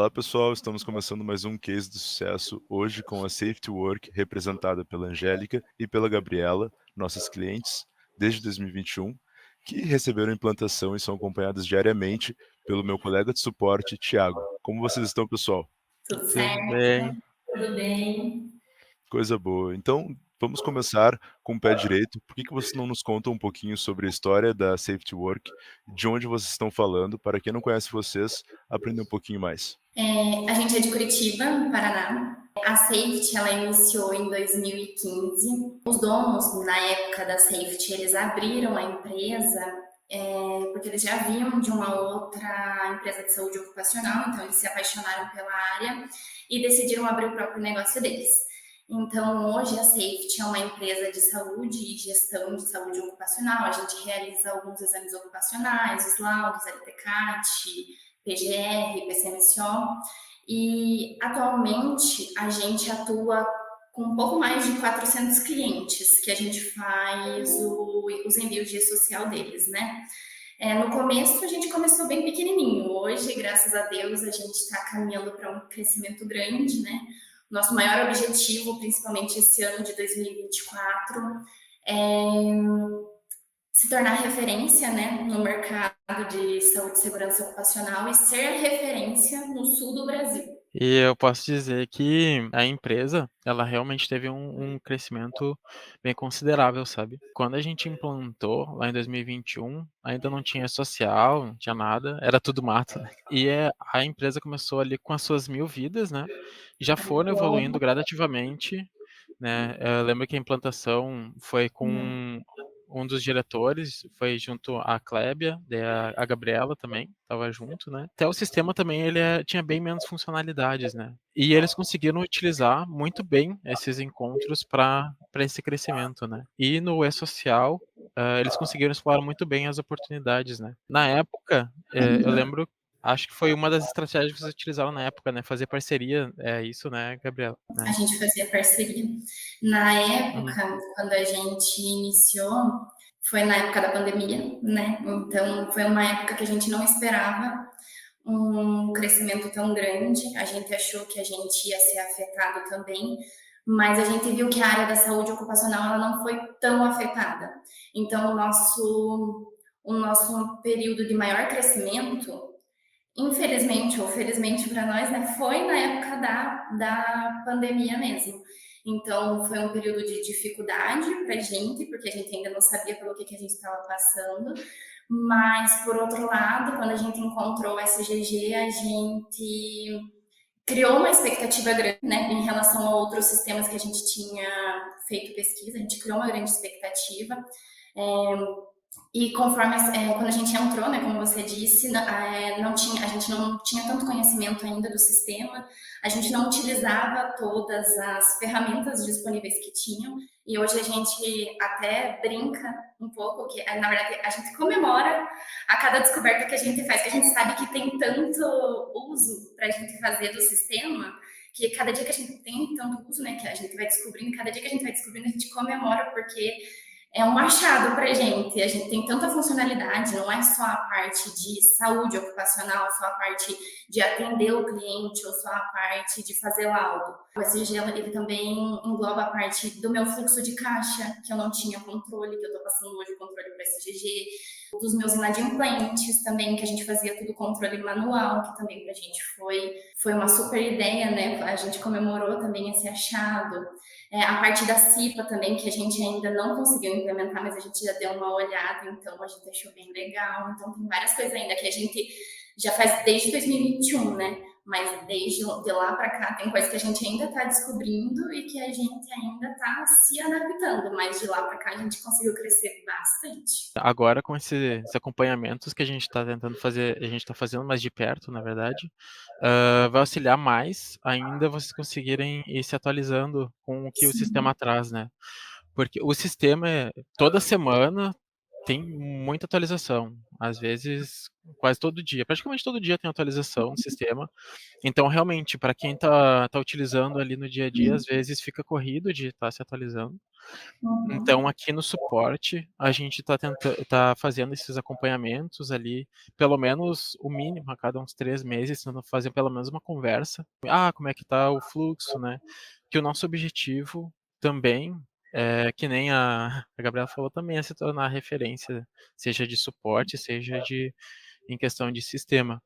Olá, pessoal. Estamos começando mais um Case de Sucesso, hoje com a Safety Work, representada pela Angélica e pela Gabriela, nossas clientes, desde 2021, que receberam implantação e são acompanhadas diariamente pelo meu colega de suporte, Thiago. Como vocês estão, pessoal? Tudo Tudo certo? bem. Tudo bem? Coisa boa. Então, vamos começar com o pé direito. Por que vocês não nos contam um pouquinho sobre a história da Safety Work, de onde vocês estão falando, para quem não conhece vocês, aprender um pouquinho mais? A gente é de Curitiba, no Paraná. A Safety, ela iniciou em 2015. Os donos, na época da Safety, eles abriram a empresa porque eles já vinham de uma outra empresa de saúde ocupacional, então eles se apaixonaram pela área e decidiram abrir o próprio negócio deles. Então, hoje a Safety é uma empresa de saúde e gestão de saúde ocupacional. A gente realiza alguns exames ocupacionais, os laudos, LTCAT, PGR, PCMSO, e atualmente a gente atua com um pouco mais de 400 clientes que a gente faz os envios de social deles, né? No começo a gente começou bem pequenininho. Hoje, graças a Deus, a gente está caminhando para um crescimento grande, né? Nosso maior objetivo, principalmente esse ano de 2024, é se tornar referência, né, no mercado de saúde e segurança ocupacional e ser referência no sul do Brasil. E eu posso dizer que a empresa, ela realmente teve um crescimento bem considerável, sabe. Quando a gente implantou lá em 2021, ainda não tinha social, não tinha nada, era tudo mato, né. E, a empresa começou ali com as suas 1000 vidas, né, e já foram evoluindo gradativamente, né. Eu lembro que a implantação foi com um dos diretores, foi junto à Clébia, daí a Gabriela também estava junto, né. Até o sistema também ele tinha bem menos funcionalidades, né. E eles conseguiram utilizar muito bem esses encontros para esse crescimento, né. E no E-Social, eles conseguiram explorar muito bem as oportunidades, né. Na época, eu lembro, acho que foi uma das estratégias que vocês utilizaram na época, né, fazer parceria, é isso, né, Gabriela? A Né. gente fazia parceria. Na Uhum. época, quando a gente iniciou, foi na época da pandemia, né? Então, foi uma época que a gente não esperava um crescimento tão grande. A gente achou que a gente ia ser afetado também, mas a gente viu que a área da saúde ocupacional ela não foi tão afetada. Então, o nosso período de maior crescimento, infelizmente ou felizmente para nós, né, foi na época da pandemia mesmo. Então, foi um período de dificuldade para a gente, porque a gente ainda não sabia pelo que a gente estava passando. Mas, por outro lado, quando a gente encontrou o SGG, a gente criou uma expectativa grande, né, em relação a outros sistemas que a gente tinha feito pesquisa, a gente criou uma grande expectativa. E conforme quando a gente entrou, né, como você disse, a gente não tinha tanto conhecimento ainda do sistema, a gente não utilizava todas as ferramentas disponíveis que tinham, e hoje a gente até brinca um pouco, que na verdade a gente comemora a cada descoberta que a gente faz, que a gente sabe que tem tanto uso para a gente fazer do sistema, que cada dia que a gente tem tanto uso, né, que a gente vai descobrindo, cada dia que a gente vai descobrindo, a gente comemora, porque é um achado para a gente. A gente tem tanta funcionalidade, não é só a parte de saúde ocupacional, só a parte de atender o cliente ou só a parte de fazer laudo. O SG ele também engloba a parte do meu fluxo de caixa, que eu não tinha controle, que eu estou passando hoje o controle para o SGG, dos meus inadimplentes também, que a gente fazia tudo controle manual, que também para a gente foi uma super ideia, né? A gente comemorou também esse achado. A parte da CIPA também, que a gente ainda não conseguiu implementar, mas a gente já deu uma olhada, então a gente achou bem legal. Então tem várias coisas ainda que a gente já faz desde 2021, né? Mas desde de lá para cá tem coisas que a gente ainda está descobrindo e que a gente ainda está se adaptando, mas de lá para cá a gente conseguiu crescer bastante. Agora com esses acompanhamentos que a gente está tentando fazer, a gente está fazendo mais de perto, na verdade, vai auxiliar mais ainda vocês conseguirem ir se atualizando com o que o sistema traz, né. Porque o sistema toda semana Tem muita atualização, às vezes quase todo dia, praticamente todo dia tem atualização no sistema, então realmente para quem tá utilizando ali no dia a dia, às vezes fica corrido de estar se atualizando. Então Uhum. aqui no suporte, a gente tá fazendo esses acompanhamentos ali, pelo menos o mínimo a cada uns 3 meses, tentando fazer pelo menos uma conversa. "Ah, como é que tá o fluxo", né. Que o nosso objetivo também, que nem a Gabriela falou também, é se tornar referência, seja de suporte, seja em questão de sistema.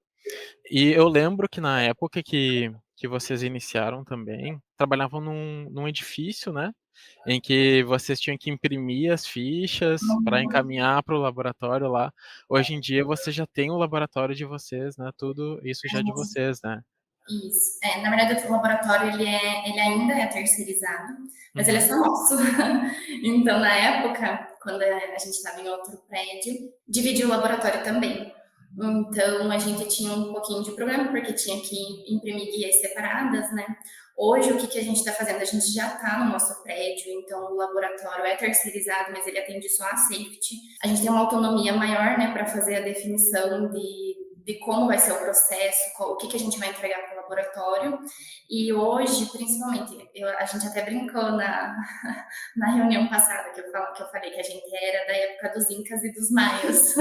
E eu lembro que na época que vocês iniciaram também, trabalhavam num edifício, né, em que vocês tinham que imprimir as fichas para Uhum. encaminhar para o laboratório lá. Hoje em dia você já tem o laboratório de vocês, né, tudo isso A já de gente vocês, né. Isso. Na verdade, o laboratório ele ainda é terceirizado, mas ele é Uhum, só nosso. Então, na época, quando a gente estava em outro prédio, dividiu o laboratório também. Então, a gente tinha um pouquinho de problema, porque tinha que imprimir guias separadas, né? Hoje, o que que a gente está fazendo? A gente já está no nosso prédio, então o laboratório é terceirizado, mas ele atende só a safety. A gente tem uma autonomia maior, né, para fazer a definição de como vai ser o processo, o que, que a gente vai entregar para o laboratório. E hoje, principalmente, a gente até brincou na reunião passada que eu falei que a gente era da época dos Incas e dos Maias,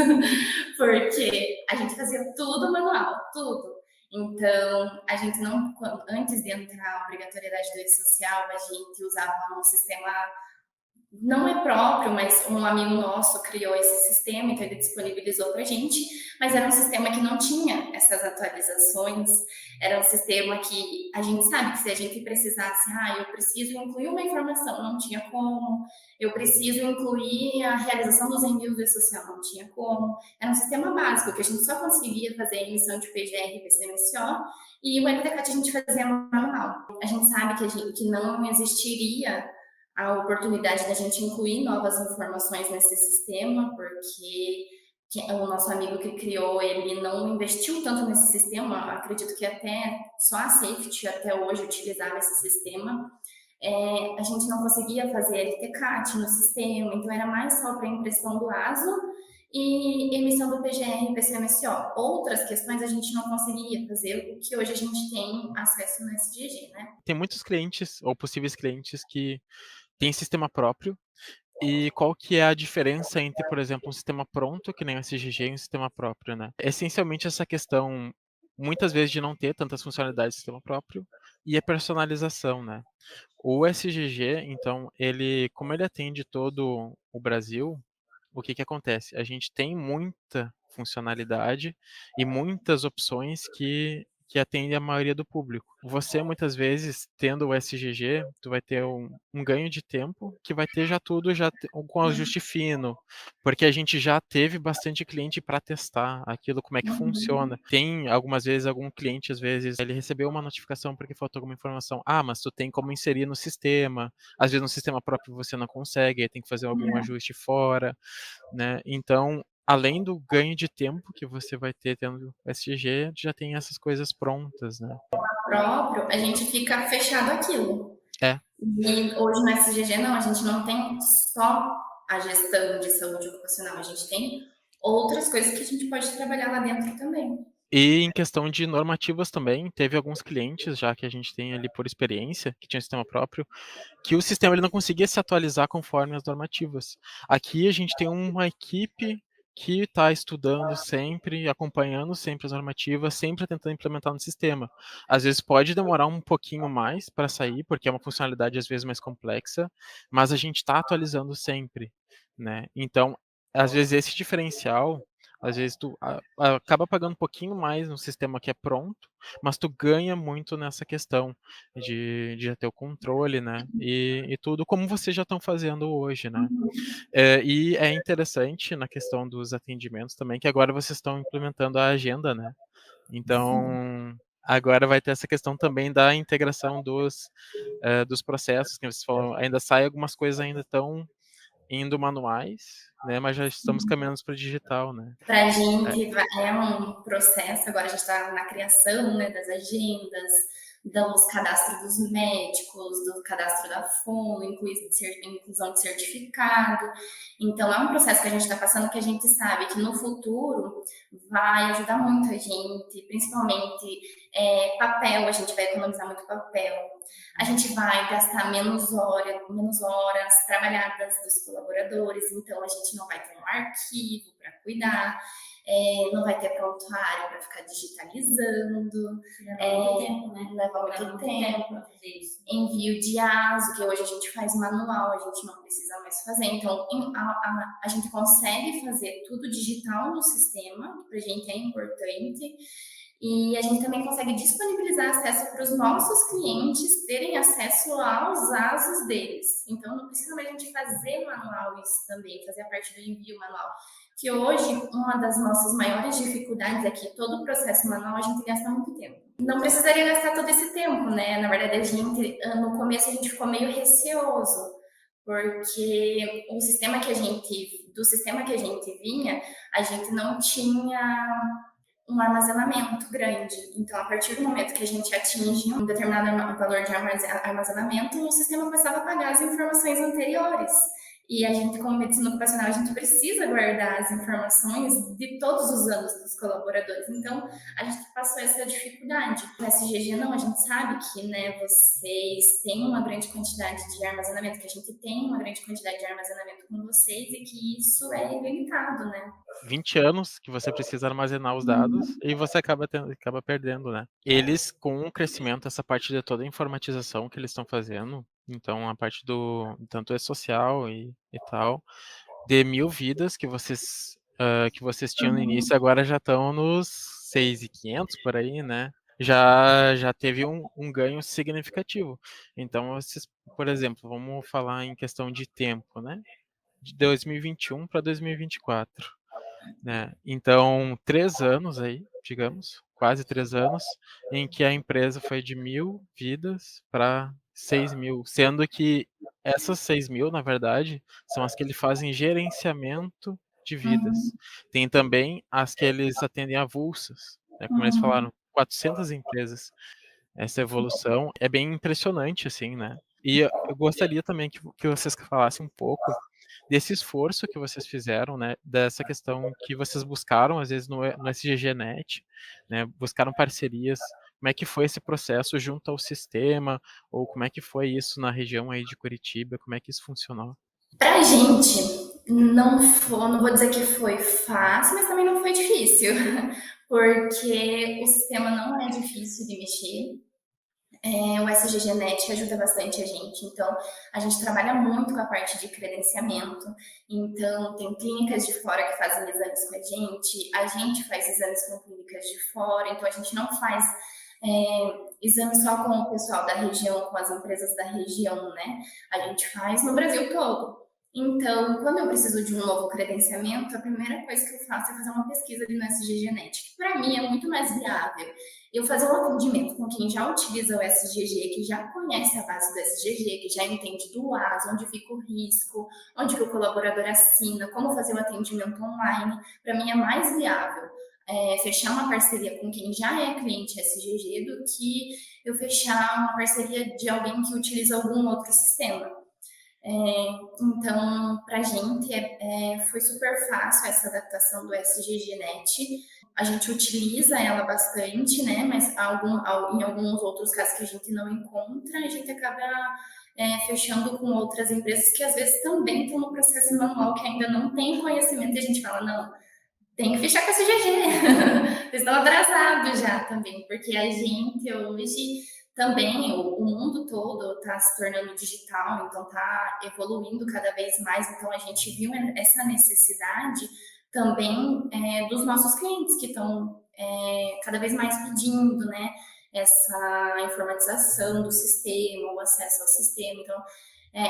porque a gente fazia tudo manual, tudo. Então, a gente não, antes de entrar a obrigatoriedade do social, a gente usava um sistema não é próprio, mas um amigo nosso criou esse sistema, então ele disponibilizou para a gente, mas era um sistema que não tinha essas atualizações, era um sistema que a gente sabe que se a gente precisasse, eu preciso incluir uma informação, não tinha como, eu preciso incluir a realização dos envios do social, não tinha como, era um sistema básico, que a gente só conseguia fazer a emissão de PGR e PCMSO, e o LTCAT a gente fazia manual. A gente sabe que não existiria a oportunidade da gente incluir novas informações nesse sistema, porque o nosso amigo que criou, ele não investiu tanto nesse sistema, acredito que até só a Safety até hoje utilizava esse sistema, a gente não conseguia fazer LTCAT no sistema, então era mais só para impressão do ASO e emissão do PGR e PCMSO. Outras questões a gente não conseguia fazer, o que hoje a gente tem acesso no SGG, né? Tem muitos clientes ou possíveis clientes que têm sistema próprio, e qual que é a diferença entre, por exemplo, um sistema pronto, que nem o SGG, e um sistema próprio, né? Essencialmente essa questão, muitas vezes, de não ter tantas funcionalidades do sistema próprio, e a personalização, né? O SGG, então, como ele atende todo o Brasil, o que que acontece? A gente tem muita funcionalidade e muitas opções que atendem a maioria do público. Você, muitas vezes, tendo o SGG, tu vai ter um ganho de tempo que vai ter já tudo com ajuste fino, porque a gente já teve bastante cliente para testar aquilo, como é que funciona. Uhum. Tem algumas vezes, algum cliente, às vezes, ele recebeu uma notificação porque faltou alguma informação. Ah, mas tu tem como inserir no sistema. Às vezes no sistema próprio você não consegue, aí tem que fazer algum ajuste fora, né. Então, além do ganho de tempo que você vai ter tendo SG, já tem essas coisas prontas, né. Próprio, a gente fica fechado aquilo. É. E hoje no SGG não, a gente não tem só a gestão de saúde ocupacional, a gente tem outras coisas que a gente pode trabalhar lá dentro também. E em questão de normativas também, teve alguns clientes já que a gente tem ali por experiência, que tinha sistema próprio, que o sistema ele não conseguia se atualizar conforme as normativas. Aqui a gente tem uma equipe que está estudando sempre, acompanhando sempre as normativas, sempre tentando implementar no sistema. Às vezes pode demorar um pouquinho mais para sair, porque é uma funcionalidade às vezes mais complexa, mas a gente está atualizando sempre, né. Então, às vezes esse diferencial, às vezes tu acaba pagando um pouquinho mais no sistema que é pronto, mas tu ganha muito nessa questão de já ter o controle, né, e tudo como vocês já estão fazendo hoje, né. E é interessante na questão dos atendimentos também, que agora vocês estão implementando a agenda, né. Sim. Então, agora vai ter essa questão também da integração dos processos, que vocês falam, ainda sai algumas coisas ainda estão indo manuais, né, mas já estamos caminhando para o digital, né. Para a É. gente é um processo, agora a gente está na criação, né, das agendas, dos cadastros dos médicos, do cadastro da fono, inclusão de certificado. Então, é um processo que a gente está passando que a gente sabe que no futuro vai ajudar muito a gente, principalmente papel, a gente vai economizar muito papel, a gente vai gastar menos horas trabalhadas dos colaboradores, então a gente não vai ter um arquivo para cuidar, não vai ter prontuário para ficar digitalizando, leva muito tempo. Envio de ASO, que hoje a gente faz manual, a gente não precisa mais fazer. Então, a gente consegue fazer tudo digital no sistema, que para a gente é importante. E a gente também consegue disponibilizar acesso para os nossos clientes terem acesso aos ASOS deles. Então, não precisa mais a gente fazer manual isso também, fazer a parte do envio manual. Que hoje, uma das nossas maiores dificuldades é que todo o processo manual a gente gasta muito tempo. Não precisaria gastar todo esse tempo, né? Na verdade, a gente, no começo, a gente ficou meio receoso, porque do sistema que a gente vinha, a gente não tinha um armazenamento grande. Então, a partir do momento que a gente atinge um determinado valor de armazenamento, o sistema começava a pagar as informações anteriores. E a gente, como medicina ocupacional, a gente precisa guardar as informações de todos os anos dos colaboradores. Então, a gente passou essa dificuldade. No SGG, não, a gente sabe que, né, vocês têm uma grande quantidade de armazenamento, que a gente tem uma grande quantidade de armazenamento com vocês e que isso é ilimitado, né? 20 anos que você precisa armazenar os dados e você acaba perdendo, né? Eles, com o crescimento, essa parte de toda a informatização que eles estão fazendo, então a parte do tanto é social e tal, de 1.000 vidas que vocês tinham no início, agora já estão nos 6.500 por aí, né? Já teve um ganho significativo. Então, vocês, por exemplo, vamos falar em questão de tempo, né? De 2021 para 2024. Né? Então, 3 anos aí, digamos, quase 3 anos, em que a empresa foi de 1.000 vidas para 6.000, sendo que essas 6.000, na verdade, são as que eles fazem gerenciamento de vidas. Tem também as que eles atendem avulsas, né? Como eles falaram, 400 empresas. Essa evolução é bem impressionante, assim, né? E eu gostaria também que vocês falassem um pouco desse esforço que vocês fizeram, né, dessa questão que vocês buscaram, às vezes, no SGGNet, né, buscaram parcerias. Como é que foi esse processo junto ao sistema, ou como é que foi isso na região aí de Curitiba, como é que isso funcionou? Pra gente, não vou dizer que foi fácil, mas também não foi difícil, porque o sistema não é difícil de mexer. O SGGNet ajuda bastante a gente, então a gente trabalha muito com a parte de credenciamento, então tem clínicas de fora que fazem exames com a gente faz exames com clínicas de fora, então a gente não faz exame só com o pessoal da região, com as empresas da região, né? A gente faz no Brasil todo. Então, quando eu preciso de um novo credenciamento, a primeira coisa que eu faço é fazer uma pesquisa ali no SGGNet, que para mim é muito mais viável eu fazer um atendimento com quem já utiliza o SGG, que já conhece a base do SGG, que já entende do AS, onde fica o risco, onde que o colaborador assina, como fazer o atendimento online. Para mim é mais viável fechar uma parceria com quem já é cliente SGG do que eu fechar uma parceria de alguém que utiliza algum outro sistema. Então, para a gente foi super fácil essa adaptação do SGGNet. A gente utiliza ela bastante, né? Mas em alguns outros casos que a gente não encontra, a gente acaba fechando com outras empresas que às vezes também estão no processo manual, que ainda não tem conhecimento, e a gente fala, não, tem que fechar com a SGG. Vocês estão atrasados já também, porque a gente hoje também, o mundo todo está se tornando digital, então está evoluindo cada vez mais. Então a gente viu essa necessidade também dos nossos clientes que estão cada vez mais pedindo, né, essa informatização do sistema, o acesso ao sistema. Então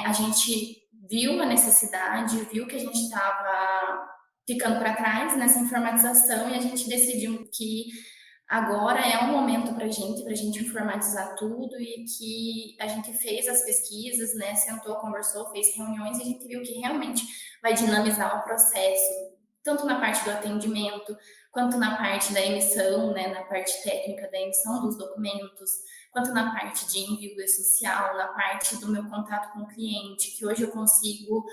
a gente viu a necessidade, viu que a gente estava ficando para trás nessa informatização e a gente decidiu que agora é um momento para a gente informatizar tudo e que a gente fez as pesquisas, né, sentou, conversou, fez reuniões e a gente viu que realmente vai dinamizar o processo, tanto na parte do atendimento, quanto na parte da emissão, né, na parte técnica da emissão dos documentos, quanto na parte de envio social, na parte do meu contato com o cliente, que hoje eu consigo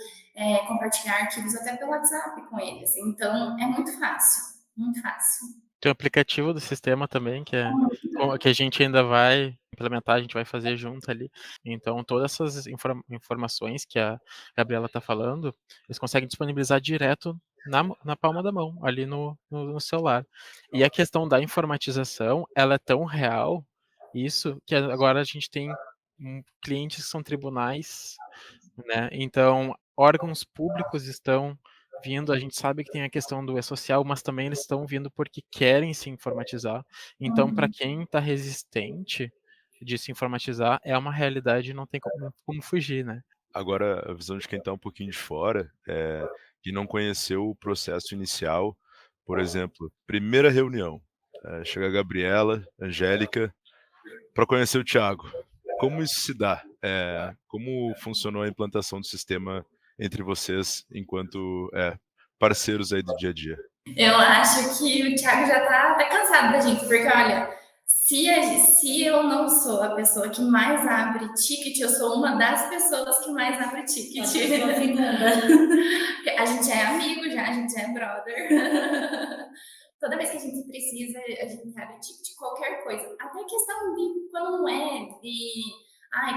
compartilhar arquivos até pelo WhatsApp com eles. Então, é muito fácil, muito fácil. Tem o aplicativo do sistema também, que a gente ainda vai implementar, a gente vai fazer junto ali. Então, todas essas informações que a Gabriela está falando, eles conseguem disponibilizar direto na palma da mão, ali no celular. E a questão da informatização, ela é tão real, isso, que agora a gente tem clientes que são tribunais, né? Então, órgãos públicos estão vindo, a gente sabe que tem a questão do e-social, mas também eles estão vindo porque querem se informatizar. Então, para quem está resistente de se informatizar, é uma realidade e não tem como fugir, né? Agora, a visão de quem está um pouquinho de fora, que não conheceu o processo inicial, por exemplo, primeira reunião, chega a Gabriela, Angélica, para conhecer o Thiago. Como isso se dá? Como funcionou a implantação do sistema entre vocês enquanto parceiros aí do dia a dia? Eu acho que o Thiago já tá até cansado da gente, porque olha, se eu não sou a pessoa que mais abre ticket, eu sou uma das pessoas que mais abre ticket. A gente é amigo já, a gente é brother. Toda vez que a gente precisa, a gente abre ticket, qualquer coisa. Até questão de quando não é de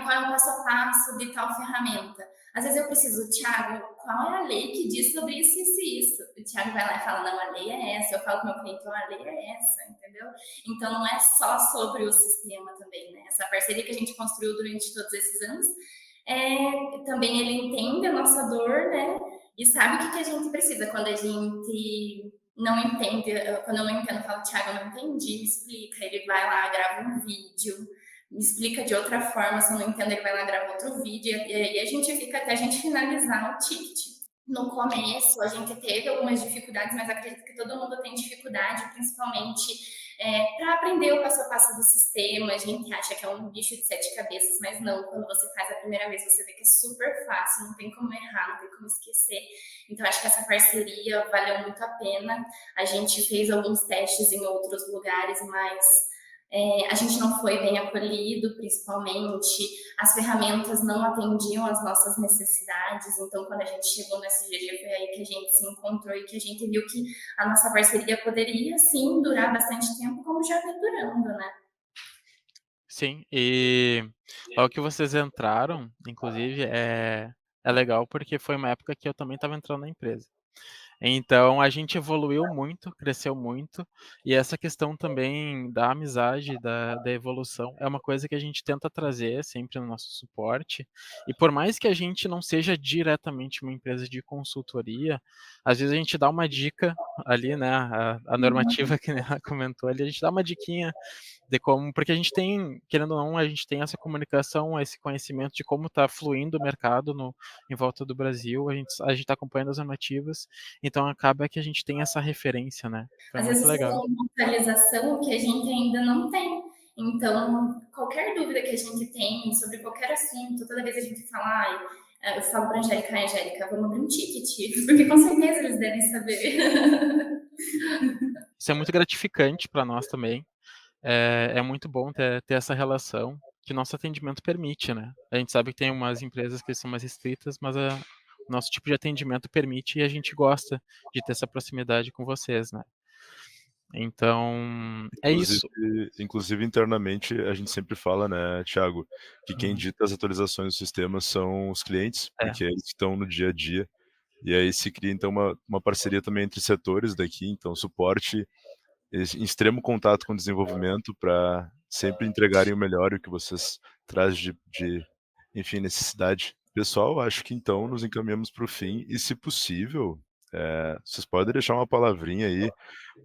qual é o passo a passo de tal ferramenta. Às vezes eu preciso, Thiago, qual é a lei que diz sobre isso, isso e isso? O Thiago vai lá e fala, não, a lei é essa. Eu falo com o meu cliente, a lei é essa, entendeu? Então não é só sobre o sistema também, né? Essa parceria que a gente construiu durante todos esses anos, também ele entende a nossa dor, né? E sabe o que a gente precisa quando a gente não entende. Quando eu não entendo, eu falo, Thiago, eu não entendi, me explica. Ele vai lá, grava um vídeo, me explica de outra forma, se eu não entendo, ele vai lá gravar outro vídeo, e aí a gente fica até a gente finalizar o ticket. No começo, a gente teve algumas dificuldades, mas acredito que todo mundo tem dificuldade, principalmente para aprender o passo a passo do sistema. A gente acha que é um bicho de 7 cabeças, mas não. Quando você faz a primeira vez, você vê que é super fácil, não tem como errar, não tem como esquecer. Então, acho que essa parceria valeu muito a pena. A gente fez alguns testes em outros lugares, mas a gente não foi bem acolhido, principalmente as ferramentas não atendiam às nossas necessidades. Então, quando a gente chegou no SGG, foi aí que a gente se encontrou e que a gente viu que a nossa parceria poderia, sim, durar bastante tempo, como já vem durando, né? Sim, e logo que vocês entraram, inclusive, é legal porque foi uma época que eu também estava entrando na empresa. Então a gente evoluiu muito, cresceu muito, e essa questão também da amizade, da evolução, é uma coisa que a gente tenta trazer sempre no nosso suporte. E por mais que a gente não seja diretamente uma empresa de consultoria, às vezes a gente dá uma dica ali, né? A normativa que ela comentou ali, a gente dá uma diquinha de como, porque a gente tem, querendo ou não, a gente tem essa comunicação, esse conhecimento de como está fluindo o mercado em volta do Brasil, a gente está acompanhando as normativas, então acaba que a gente tem essa referência, né? Foi Às muito vezes você legal. tem uma atualização que a gente ainda não tem. Então, qualquer dúvida que a gente tem sobre qualquer assunto, toda vez a gente fala, eu falo para a Angélica, vamos abrir um ticket, porque com certeza eles devem saber. Isso é muito gratificante para nós também. É muito bom ter essa relação que nosso atendimento permite, né? A gente sabe que tem umas empresas que são mais restritas, mas o nosso tipo de atendimento permite e a gente gosta de ter essa proximidade com vocês, né? Então, é Inclusive, isso. inclusive internamente a gente sempre fala, né, Thiago, que quem Uhum. dita as atualizações do sistema são os clientes, porque eles estão no dia a dia. E aí se cria então uma parceria também entre setores daqui, então suporte em extremo contato com o desenvolvimento para sempre entregarem o melhor e o que vocês trazem enfim, necessidade. Pessoal, acho que então nos encaminhamos para o fim e, se possível, vocês podem deixar uma palavrinha aí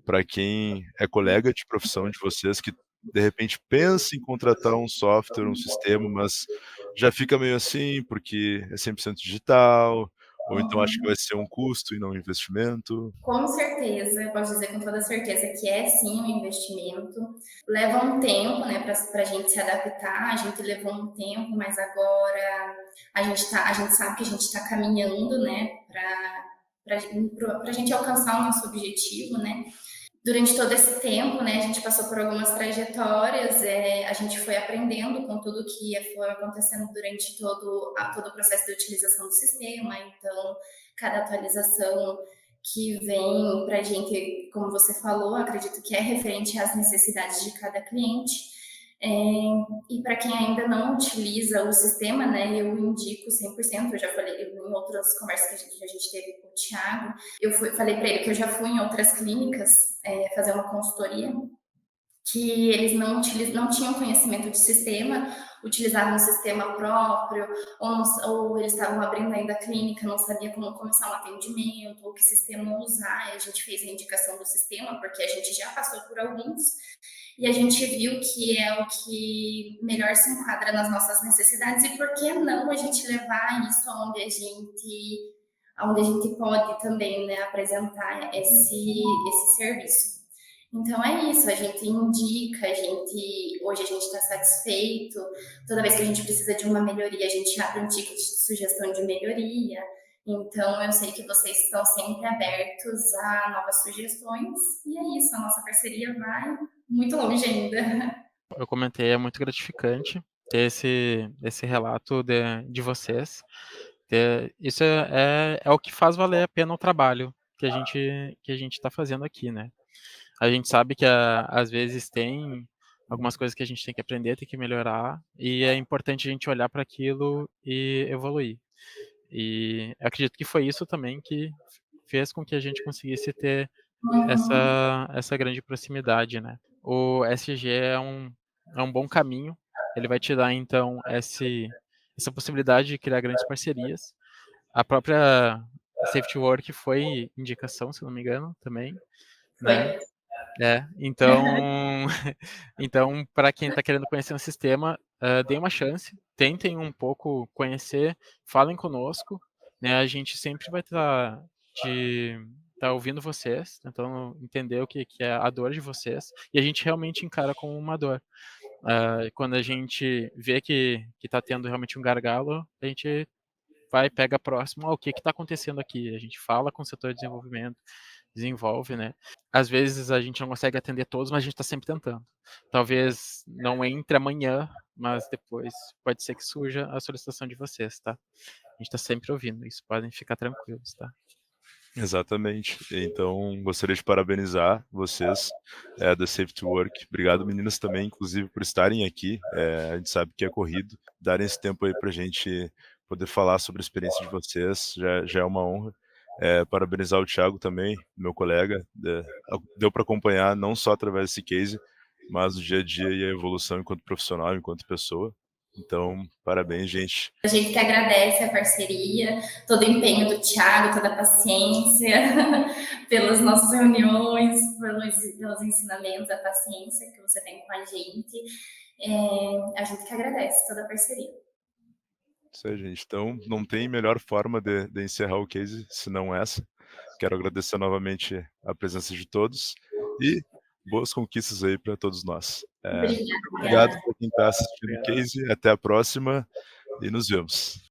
para quem é colega de profissão de vocês que de repente pensa em contratar um software, um sistema, mas já fica meio assim porque é 100% digital, ou então acha que vai ser um custo e não um investimento. Com certeza, eu posso dizer com toda certeza que é sim um investimento. Leva um tempo, né, para a gente se adaptar. A gente levou um tempo, mas agora a gente sabe que a gente está caminhando, né, para a gente alcançar o nosso objetivo, né? durante todo esse tempo, né, a gente passou por algumas trajetórias, a gente foi aprendendo com tudo que foi acontecendo durante todo o processo de utilização do sistema. Então, cada atualização que vem para a gente, como você falou, acredito que é referente às necessidades de cada cliente. É, e para quem ainda não utiliza o sistema, né, eu indico 100%. Eu já falei em outras conversas que a gente teve com o Thiago, falei para ele que eu já fui em outras clínicas fazer uma consultoria, que eles não tinham conhecimento de sistema, utilizavam um sistema próprio, ou eles estavam abrindo ainda a clínica, não sabia como começar um atendimento, ou que sistema usar. E a gente fez a indicação do sistema, porque a gente já passou por alguns, e a gente viu que é o que melhor se enquadra nas nossas necessidades, e por que não a gente levar isso aonde a gente pode também, né, apresentar esse serviço. Então é isso, a gente indica, hoje a gente está satisfeito, toda vez que a gente precisa de uma melhoria, a gente abre um ticket de sugestão de melhoria. Então eu sei que vocês estão sempre abertos a novas sugestões, e é isso, a nossa parceria vai muito longe ainda. Eu comentei, é muito gratificante ter esse relato de vocês. Isso é o que faz valer a pena o trabalho que a gente está fazendo aqui, né? A gente sabe que às vezes tem algumas coisas que a gente tem que aprender, tem que melhorar, e é importante a gente olhar para aquilo e evoluir. E acredito que foi isso também que fez com que a gente conseguisse ter Uhum. essa grande proximidade, né? O SG é um bom caminho, ele vai te dar então essa possibilidade de criar grandes parcerias. A própria Safety Work foi indicação, se não me engano, também, né? Foi. Então, então para quem está querendo conhecer um sistema, deem uma chance, tentem um pouco conhecer, falem conosco, né? A gente sempre vai estar ouvindo vocês, tentando entender o que é a dor de vocês, e a gente realmente encara como uma dor. Quando a gente vê que está tendo realmente um gargalo, a gente vai, pega próximo, o que está acontecendo aqui? A gente fala com o setor de desenvolvimento, desenvolve, né? Às vezes a gente não consegue atender todos, mas a gente está sempre tentando. Talvez não entre amanhã, mas depois pode ser que surja a solicitação de vocês, tá? A gente está sempre ouvindo isso, podem ficar tranquilos, tá? Exatamente. Então, gostaria de parabenizar vocês, da Safe to Work. Obrigado, meninas, também, inclusive, por estarem aqui. A gente sabe que é corrido. Darem esse tempo aí pra gente poder falar sobre a experiência de vocês, já é uma honra. Parabenizar o Thiago também, meu colega. Deu para acompanhar não só através desse case, mas o dia a dia e a evolução enquanto profissional, enquanto pessoa. Então, parabéns, gente. A gente que agradece a parceria, todo o empenho do Thiago, toda a paciência, pelas nossas reuniões, pelos ensinamentos, a paciência que você tem com a gente. A gente que agradece toda a parceria. Isso aí, gente. Então, não tem melhor forma de encerrar o case senão essa. Quero agradecer novamente a presença de todos e boas conquistas aí para todos nós. Obrigado Obrigada. por quem está assistindo o case. Até a próxima e nos vemos.